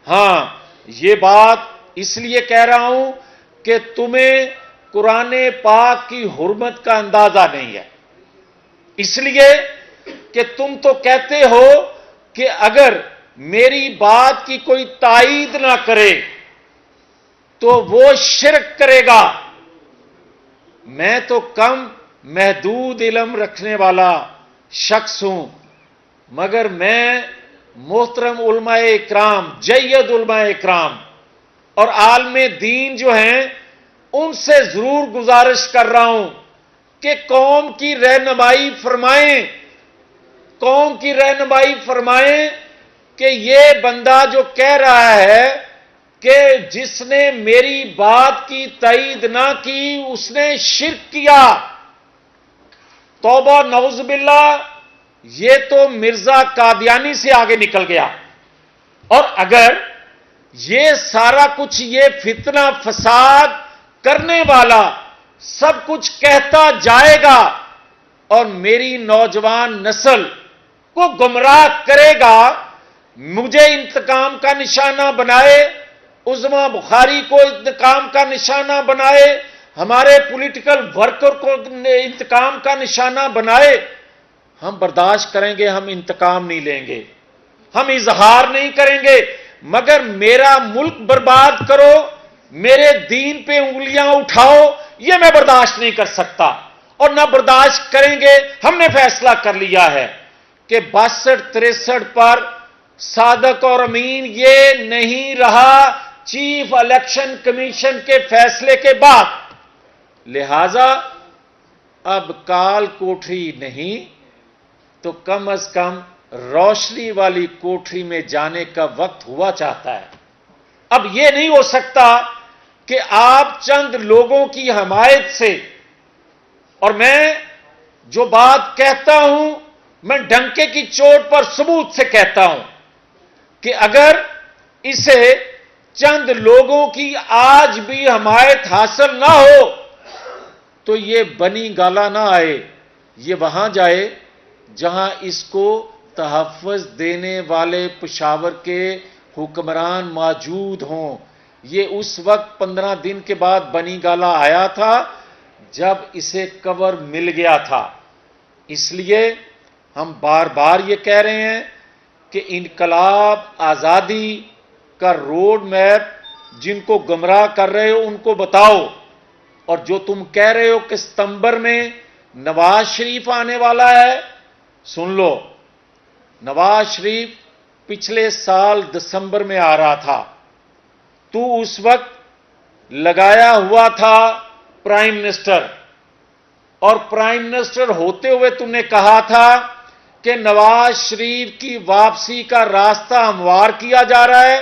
ہاں، یہ بات اس لیے کہہ رہا ہوں کہ تمہیں قرآن پاک کی حرمت کا اندازہ نہیں ہے، اس لیے کہ تم تو کہتے ہو کہ اگر میری بات کی کوئی تائید نہ کرے تو وہ شرک کرے گا۔ میں تو کم محدود علم رکھنے والا شخص ہوں، مگر میں محترم علماء اکرام، جید علماء اکرام اور عالم دین جو ہیں ان سے ضرور گزارش کر رہا ہوں کہ قوم کی رہنمائی فرمائیں، قوم کی رہنمائی فرمائیں کہ یہ بندہ جو کہہ رہا ہے کہ جس نے میری بات کی تائید نہ کی اس نے شرک کیا، توبہ نعوذ باللہ، یہ تو مرزا قادیانی سے آگے نکل گیا۔ اور اگر یہ سارا کچھ یہ فتنہ فساد کرنے والا سب کچھ کہتا جائے گا اور میری نوجوان نسل کو گمراہ کرے گا، مجھے انتقام کا نشانہ بنائے، عظما بخاری کو انتقام کا نشانہ بنائے، ہمارے پولیٹیکل ورکر کو انتقام کا نشانہ بنائے، ہم برداشت کریں گے، ہم انتقام نہیں لیں گے، ہم اظہار نہیں کریں گے، مگر میرا ملک برباد کرو، میرے دین پہ انگلیاں اٹھاؤ، یہ میں برداشت نہیں کر سکتا اور نہ برداشت کریں گے۔ ہم نے فیصلہ کر لیا ہے کہ 62-63 پر صادق اور امین یہ نہیں رہا چیف الیکشن کمیشن کے فیصلے کے بعد، لہذا اب کال کوٹری نہیں تو کم از کم روشنی والی کوٹری میں جانے کا وقت ہوا چاہتا ہے۔ اب یہ نہیں ہو سکتا کہ آپ چند لوگوں کی حمایت سے، اور میں جو بات کہتا ہوں میں ڈنکے کی چوٹ پر ثبوت سے کہتا ہوں کہ اگر اسے چند لوگوں کی آج بھی حمایت حاصل نہ ہو تو یہ بنی گالا نہ آئے، یہ وہاں جائے جہاں اس کو تحفظ دینے والے پشاور کے حکمران موجود ہوں۔ یہ اس وقت 15 دن کے بعد بنی گالا آیا تھا جب اسے کور مل گیا تھا۔ اس لیے ہم بار بار یہ کہہ رہے ہیں کہ انقلاب آزادی کا روڈ میپ جن کو گمراہ کر رہے ہو ان کو بتاؤ، اور جو تم کہہ رہے ہو کہ ستمبر میں نواز شریف آنے والا ہے، سن لو، نواز شریف پچھلے سال دسمبر میں آ رہا تھا، تو اس وقت لگایا ہوا تھا پرائم منسٹر، اور پرائم منسٹر ہوتے ہوئے تم نے کہا تھا کہ نواز شریف کی واپسی کا راستہ ہموار کیا جا رہا ہے،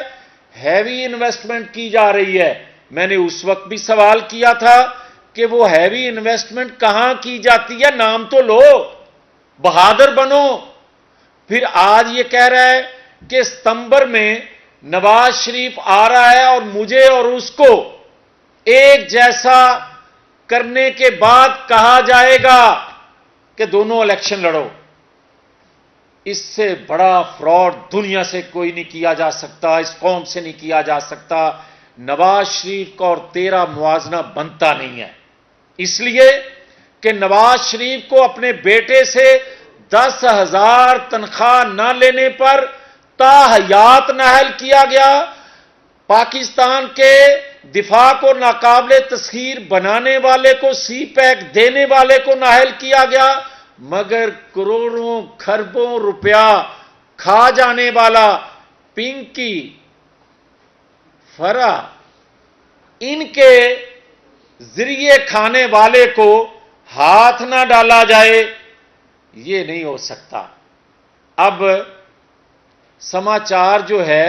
ہیوی انویسٹمنٹ کی جا رہی ہے۔ میں نے اس وقت بھی سوال کیا تھا کہ وہ ہیوی انویسٹمنٹ کہاں کی جاتی ہے، نام تو لو، بہادر بنو۔ پھر آج یہ کہہ رہا ہے کہ ستمبر میں نواز شریف آ رہا ہے اور مجھے اور اس کو ایک جیسا کرنے کے بعد کہا جائے گا کہ دونوں الیکشن لڑو۔ اس سے بڑا فراڈ دنیا سے کوئی نہیں کیا جا سکتا، اس قوم سے نہیں کیا جا سکتا۔ نواز شریف کا اور تیرا موازنہ بنتا نہیں ہے، اس لیے کہ نواز شریف کو اپنے بیٹے سے 10,000 تنخواہ نہ لینے پر تاحیات نااہل کیا گیا، پاکستان کے دفاع کو ناقابل تسخیر بنانے والے کو سی پیک دینے والے کو نااہل کیا گیا، مگر کروڑوں کھربوں روپیہ کھا جانے والا پنکی فرا ان کے ذریعے کھانے والے کو ہاتھ نہ ڈالا جائے، یہ نہیں ہو سکتا۔ اب سماچار جو ہے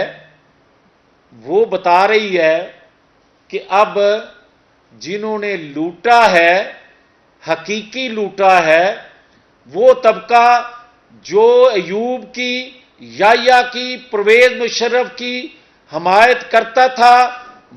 وہ بتا رہی ہے کہ اب جنہوں نے لوٹا ہے، حقیقی لوٹا ہے، وہ طبقہ جو ایوب کی، یحییٰ کی، پرویز مشرف کی حمایت کرتا تھا،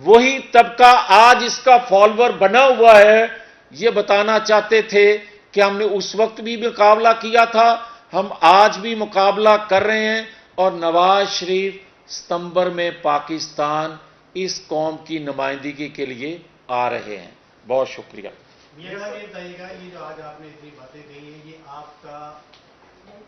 وہی طبقہ آج اس کا فالوور بنا ہوا ہے۔ یہ بتانا چاہتے تھے کہ ہم نے اس وقت بھی مقابلہ کیا تھا، ہم آج بھی مقابلہ کر رہے ہیں، اور نواز شریف ستمبر میں پاکستان اس قوم کی نمائندگی کے لیے آ رہے ہیں. بہت شکریہ. میاں صاحب یہ بتائیے گا، یہ جو آج آپ نے اتنی باتیں کہی ہیں، یہ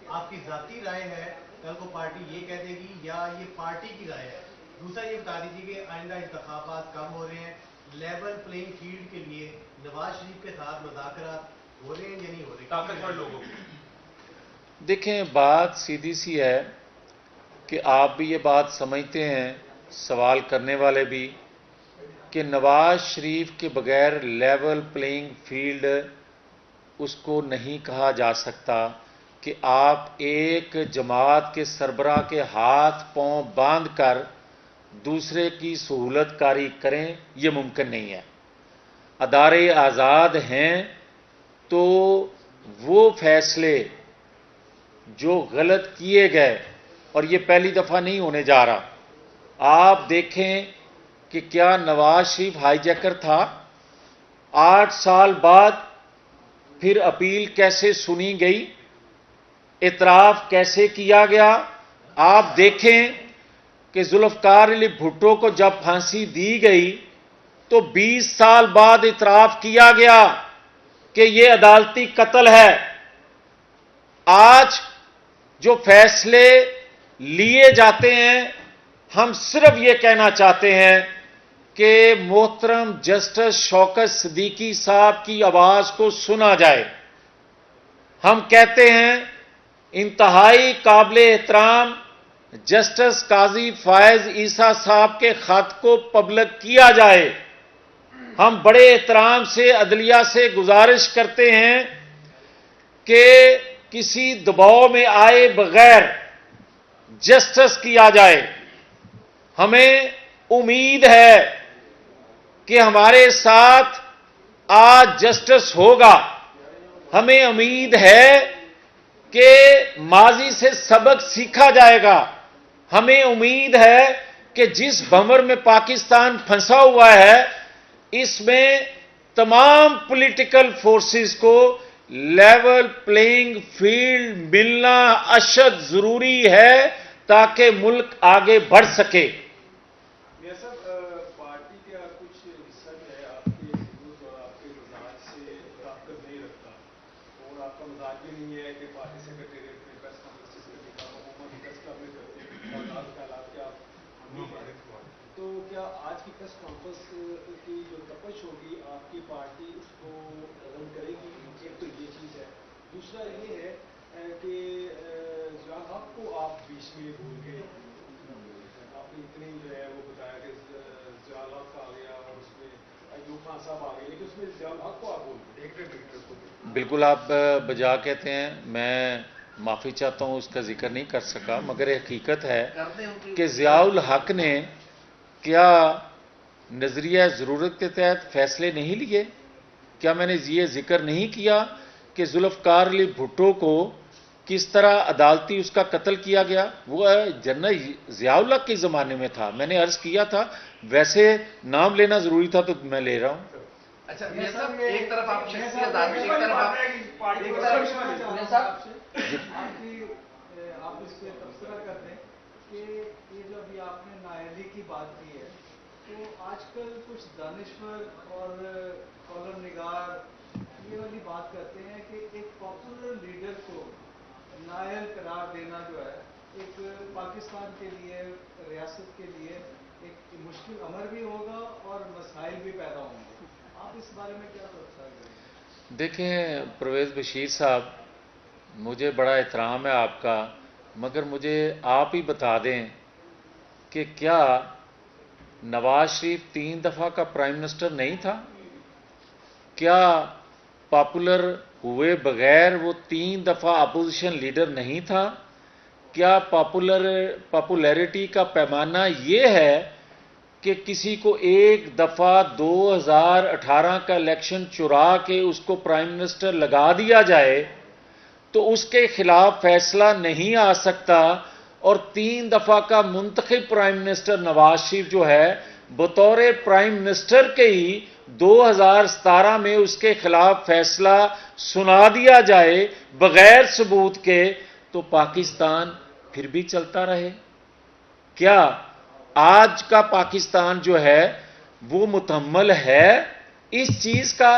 آپ کی ذاتی رائے ہے، کل کو پارٹی یہ کہہ دے گی، یا یہ پارٹی کی رائے ہے؟ دوسرا یہ بتا دیجیے کہ آئندہ انتخابات کم ہو رہے ہیں، لیول پلینگ فیلڈ کے لیے نواز شریف کے ساتھ مذاکرات ہو رہے ہیں یا نہیں ہو رہے طاقتور لوگوں کے؟ دیکھیں، بات سیدھی سی ہے کہ آپ بھی یہ بات سمجھتے ہیں، سوال کرنے والے بھی، کہ نواز شریف کے بغیر لیول پلینگ فیلڈ اس کو نہیں کہا جا سکتا کہ آپ ایک جماعت کے سربراہ کے ہاتھ پاؤں باندھ کر دوسرے کی سہولت کاری کریں. یہ ممکن نہیں ہے. ادارے آزاد ہیں تو وہ فیصلے جو غلط کیے گئے، اور یہ پہلی دفعہ نہیں ہونے جا رہا. آپ دیکھیں کہ کیا نواز شریف ہائی جیکر تھا؟ 8 سال بعد پھر اپیل کیسے سنی گئی، اعتراف کیسے کیا گیا. آپ دیکھیں کہ ذوالفقار علی بھٹو کو جب پھانسی دی گئی تو 20 سال بعد اعتراف کیا گیا کہ یہ عدالتی قتل ہے. آج جو فیصلے لیے جاتے ہیں، ہم صرف یہ کہنا چاہتے ہیں کہ محترم جسٹس شوکت صدیقی صاحب کی آواز کو سنا جائے. ہم کہتے ہیں انتہائی قابل احترام جسٹس قاضی فائز عیسیٰ صاحب کے خط کو پبلک کیا جائے. ہم بڑے احترام سے عدلیہ سے گزارش کرتے ہیں کہ کسی دباؤ میں آئے بغیر جسٹس کیا جائے. ہمیں امید ہے کہ ہمارے ساتھ آج جسٹس ہوگا. ہمیں امید ہے کہ ماضی سے سبق سیکھا جائے گا. ہمیں امید ہے کہ جس بھنور میں پاکستان پھنسا ہوا ہے، اس میں تمام پولیٹیکل فورسز کو لیول پلینگ فیلڈ ملنا اشد ضروری ہے تاکہ ملک آگے بڑھ سکے. میاں صاحب، پارٹی کا کچھ حصہ جو ہے آپ کے ثبوت اور آپ کے مزاج سے طاقت نہیں رکھتا، اور آپ کا مزاج بھی نہیں ہے کہ پارٹی سیکرٹریٹ میں پریس کانفرنس کرنے کا، عموماً پریس کلب میں کرتے ہیں، خیالات کے آپ نہیں ہیں. تو کیا آج کی پریس کانفرنس کی جو تپش ہوگی، آپ کی پارٹی اس کو رن کرے گی؟ ایک تو یہ چیز ہے. دوسرا یہ ہے کہ ضیاء الحق کو آپ بیچ میں بھول گئے. آپ نے اتنی جو ہے وہ بتایا کہ ضیاء الحق آ گیا اور اس میں ایوب خان صاحب آ گئے، لیکن اس میں ضیاء الحق کو آپ بول گئے. بالکل آپ بجا کہتے ہیں. میں معافی چاہتا ہوں، اس کا ذکر نہیں کر سکا، مگر حقیقت ہے کہ ضیاء الحق نے کیا نظریہ ضرورت کے تحت فیصلے نہیں لیے؟ کیا میں نے یہ ذکر نہیں کیا کہ ذوالفقار علی بھٹو کو کس طرح عدالتی اس کا قتل کیا گیا؟ وہ جنرل ضیاء الحق کے زمانے میں تھا. میں نے عرض کیا تھا، ویسے نام لینا ضروری تھا تو میں لے رہا ہوں. اچھا میاں صاحب، ایک طرف آپ شخصی آزادی، ایک طرف آپ میاں صاحب آپ اس پہ تبصرہ کر دیں کہ یہ جو ابھی آپ نے نااہلی کی بات کی ہے، تو آج کل کچھ دانشور اور کالم نگار یہ والی بات کرتے ہیں کہ ایک پاپولر لیڈر کو نااہل قرار دینا جو ہے ایک پاکستان کے لیے، ریاست کے لیے ایک مشکل امر بھی ہوگا اور مسائل بھی پیدا ہوں گے. آپ اس بارے میں کیا تبصرہ کریں؟ دیکھیں پرویز بشیر صاحب، مجھے بڑا احترام ہے آپ کا، مگر مجھے آپ ہی بتا دیں کہ کیا نواز شریف 3 دفعہ کا پرائم منسٹر نہیں تھا؟ کیا پاپولر ہوئے بغیر وہ 3 دفعہ اپوزیشن لیڈر نہیں تھا؟ کیا پاپولیرٹی کا پیمانہ یہ ہے کہ کسی کو ایک دفعہ 2018 کا الیکشن چرا کے اس کو پرائم منسٹر لگا دیا جائے تو اس کے خلاف فیصلہ نہیں آ سکتا، اور 3 دفعہ کا منتخب پرائم منسٹر نواز شریف جو ہے، بطور پرائم منسٹر کے ہی 2017 میں اس کے خلاف فیصلہ سنا دیا جائے بغیر ثبوت کے، تو پاکستان پھر بھی چلتا رہے؟ کیا آج کا پاکستان جو ہے وہ متحمل ہے اس چیز کا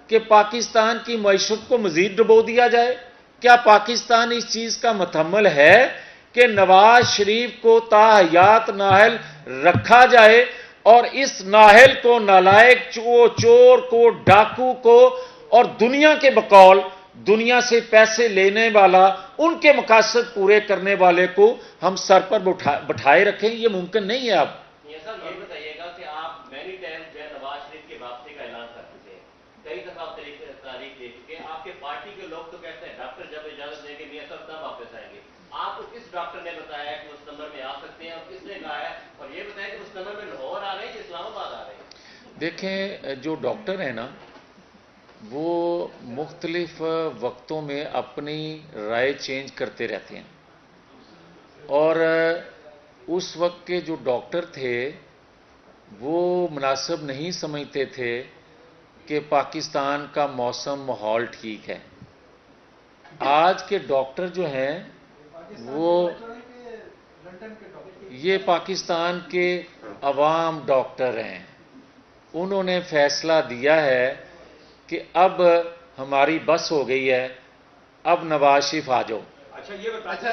کہ پاکستان کی معیشت کو مزید ڈبو دیا جائے؟ کیا پاکستان اس چیز کا متحمل ہے کہ نواز شریف کو تاحیات نااہل رکھا جائے اور اس نااہل کو، نالائق چور کو، ڈاکو کو اور دنیا کے بقول دنیا سے پیسے لینے والا، ان کے مقاصد پورے کرنے والے کو ہم سر پر بٹھائے رکھیں؟ یہ ممکن نہیں ہے۔ اب یہ بتائیے گا کہ آپ مینی ٹائم جو ہے نواز شریف کی واپسی کا اعلان کر چکے ہیں، کئی دفعہ آپ تاریخ دے چکے ہیں، آپ کے پارٹی کے لوگ تو کہتے ہیں ڈاکٹر جب اجازت دیں گے میاں صاحب تب واپس آئیں گے، آپ کو کس ڈاکٹر نے بتایا ہے کہ اس نمبر میں آ سکتے ہیں اور کس نے کہا ہے؟ اور یہ بتائیں کہ اس نمبر میں لاہور آ رہے ہیں کہ اسلام آباد آ رہے ہیں؟ دیکھیں، جو ڈاکٹر ہیں نا وہ مختلف وقتوں میں اپنی رائے چینج کرتے رہتے ہیں، اور اس وقت کے جو ڈاکٹر تھے وہ مناسب نہیں سمجھتے تھے کہ پاکستان کا موسم ماحول ٹھیک ہے۔ آج کے ڈاکٹر جو ہیں وہ یہ پاکستان کے عوام ڈاکٹر ہیں، انہوں نے فیصلہ دیا ہے کہ اب ہماری بس ہو گئی ہے، اب نواز شریف آ جاؤ۔ اچھا یہ اچھا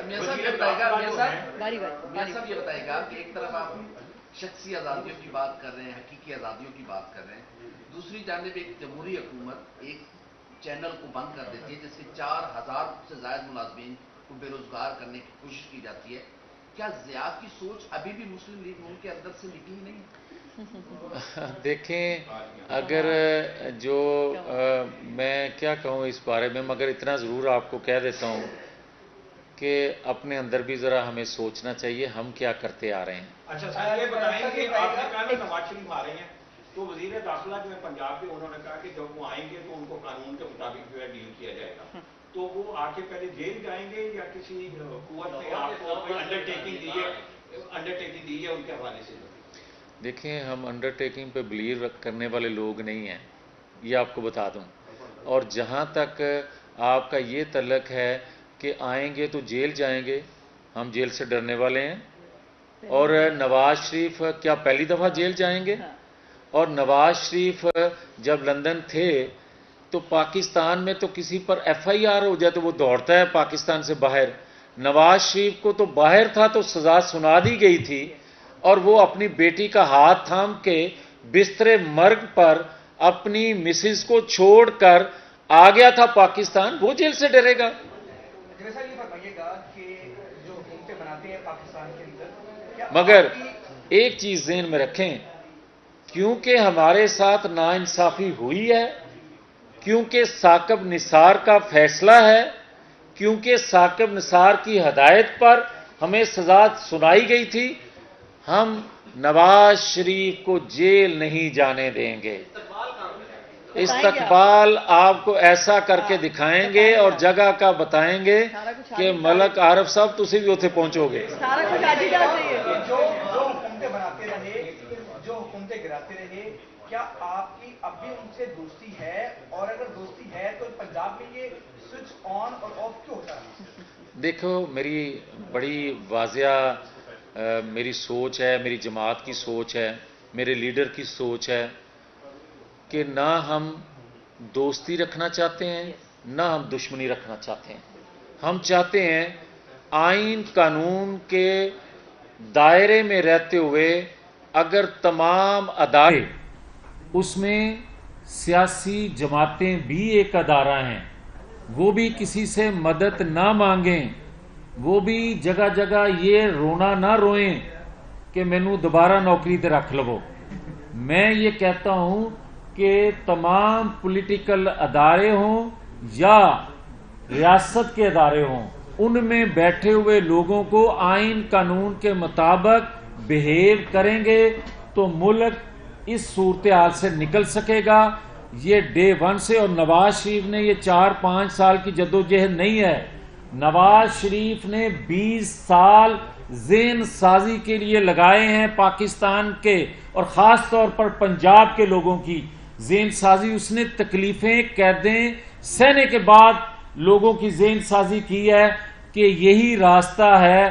میاں صاحب یہ بتائے گا، میاں صاحب یہ بتائے گا کہ ایک طرف آپ شخصی آزادیوں کی بات کر رہے ہیں، حقیقی آزادیوں کی بات کر رہے ہیں، دوسری جانب ایک جمہوری حکومت ایک چینل کو بند کر دیتی ہے جس سے 4000 سے زائد ملازمین کو بے روزگار کرنے کی کوشش کی جاتی ہے۔ کیا ضیاء کی سوچ ابھی بھی مسلم لیگ نون کے اندر سے نکلی نہیں؟ دیکھیں، اگر جو میں کیا کہوں اس بارے میں، مگر اتنا ضرور آپ کو کہہ دیتا ہوں کہ اپنے اندر بھی ذرا ہمیں سوچنا چاہیے ہم کیا کرتے آ رہے ہیں۔ اچھا سر یہ بتائیں کہ آپ نے کہا نا نواز شریف آ رہے ہیں، تو وزیر داخلہ جو ہے پنجاب کے، انہوں نے کہا کہ جب وہ آئیں گے تو ان کو قانون کے مطابق جو ہے ڈیل کیا جائے گا، تو وہ آ کے پہلے جیل جائیں گے یا کسی قوت نے آپ کو انڈرٹیکنگ دی ہے ان کے حوالے سے؟ دیکھیں، ہم انڈرٹیکنگ پہ بلیو کرنے والے لوگ نہیں ہیں، یہ آپ کو بتا دوں، اور جہاں تک آپ کا یہ تعلق ہے کہ آئیں گے تو جیل جائیں گے، ہم جیل سے ڈرنے والے ہیں، اور نواز شریف کیا پہلی دفعہ جیل جائیں گے؟ اور نواز شریف جب لندن تھے تو پاکستان میں تو کسی پر FIR ہو جائے تو وہ دوڑتا ہے پاکستان سے باہر، نواز شریف کو تو باہر تھا تو سزا سنا دی گئی تھی، اور وہ اپنی بیٹی کا ہاتھ تھام کے بستر مرگ پر اپنی مسز کو چھوڑ کر آ گیا تھا پاکستان، وہ جیل سے ڈرے گا؟ جیسا یہ فرمائیے گا کہ جو حکومتیں بناتے ہیں پاکستان کے اندر، مگر ایک چیز ذہن میں رکھیں، کیونکہ ہمارے ساتھ ناانصافی ہوئی ہے، کیونکہ ثاقب نثار کا فیصلہ ہے، کیونکہ ثاقب نثار کی ہدایت پر ہمیں سزا سنائی گئی تھی، ہم نواز شریف کو جیل نہیں جانے دیں گے۔ استقبال آپ کو ایسا کر کے دکھائیں گے اور جگہ کا بتائیں گے کہ ملک عارف صاحب تسی بھی اتنے پہنچو گے۔ جو حکومتیں بناتے رہے، جو حکومتیں گراتے رہے، کیا آپ کی اب بھی ان سے دوستی ہے؟ اور اگر دوستی ہے تو پنجاب میں یہ سوئچ آن اور آف کیوں ہوتا ہے؟ دیکھو، میری بڑی واضح میری سوچ ہے، میری جماعت کی سوچ ہے، میرے لیڈر کی سوچ ہے کہ نہ ہم دوستی رکھنا چاہتے ہیں نہ ہم دشمنی رکھنا چاہتے ہیں۔ ہم چاہتے ہیں آئین قانون کے دائرے میں رہتے ہوئے اگر تمام ادارے، اس میں سیاسی جماعتیں بھی ایک ادارہ ہیں، وہ بھی کسی سے مدد نہ مانگیں، وہ بھی جگہ جگہ یہ رونا نہ روئیں کہ مینوں دوبارہ نوکری تے رکھ لو۔ میں یہ کہتا ہوں کہ تمام پولیٹیکل ادارے ہوں یا ریاست کے ادارے ہوں، ان میں بیٹھے ہوئے لوگوں کو آئین قانون کے مطابق بہیو کریں گے تو ملک اس صورتحال سے نکل سکے گا۔ یہ ڈے ون سے، اور نواز شریف نے یہ 4-5 سال کی جدوجہد نہیں ہے، نواز شریف نے 20 سال ذہن سازی کے لیے لگائے ہیں پاکستان کے اور خاص طور پر پنجاب کے لوگوں کی ذہن سازی۔ اس نے تکلیفیں، قیدیں سہنے کے بعد لوگوں کی ذہن سازی کی ہے کہ یہی راستہ ہے